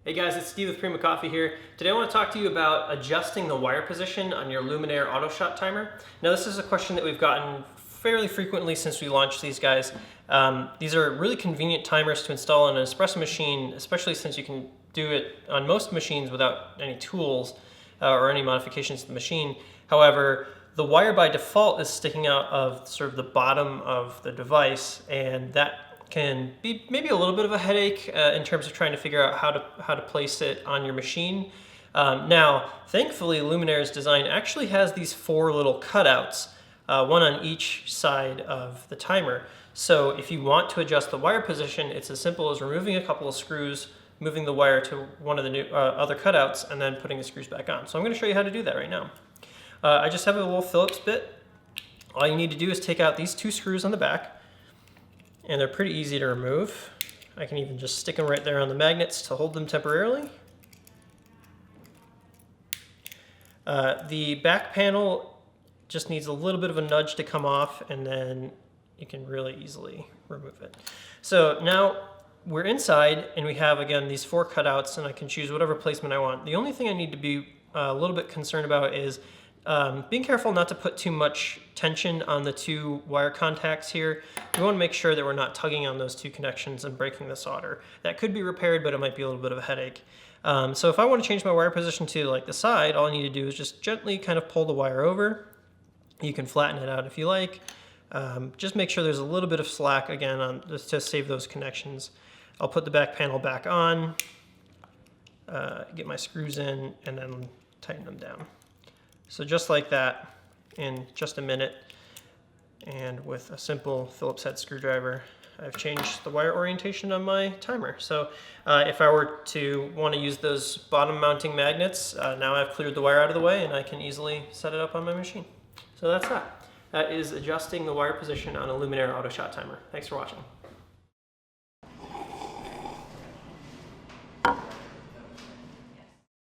Hey guys, it's Steve with Prima Coffee here. Today I want to talk to you about adjusting the wire position on your Luminaire Auto Shot Timer. Now this is a question that we've gotten fairly frequently since we launched these guys. These are really convenient timers to install on an espresso machine, especially since you can do it on most machines without any tools or any modifications to the machine. However, the wire by default is sticking out of sort of the bottom of the device, and that can be maybe a little bit of a headache in terms of trying to figure out how to place it on your machine. Now, thankfully, Luminaire's design actually has these four little cutouts, one on each side of the timer. So if you want to adjust the wire position, it's as simple as removing a couple of screws, moving the wire to one of the new, other cutouts, and then putting the screws back on. So I'm going to show you how to do that right now. I just have a little Phillips bit. All you need to do is take out these two screws on the back, and they're pretty easy to remove. I can even just stick them right there on the magnets to hold them temporarily. The back panel just needs a little bit of a nudge to come off, and then you can really easily remove it. So now we're inside, and we have, again, these four cutouts, and I can choose whatever placement I want. The only thing I need to be a little bit concerned about is being careful not to put too much tension on the two wire contacts here. We want to make sure that we're not tugging on those two connections and breaking the solder. That could be repaired, but it might be a little bit of a headache. So if I want to change my wire position to like the side, all I need to do is just gently kind of pull the wire over. You can flatten it out if you like. Just make sure there's a little bit of slack again on just to save those connections. I'll put the back panel back on, get my screws in, and then tighten them down. So just like that, in just a minute, and with a simple Phillips head screwdriver, I've changed the wire orientation on my timer. So if I were to want to use those bottom mounting magnets, now I've cleared the wire out of the way and I can easily set it up on my machine. So that's that. That is adjusting the wire position on a Luminaire Auto Shot Timer. Thanks for watching.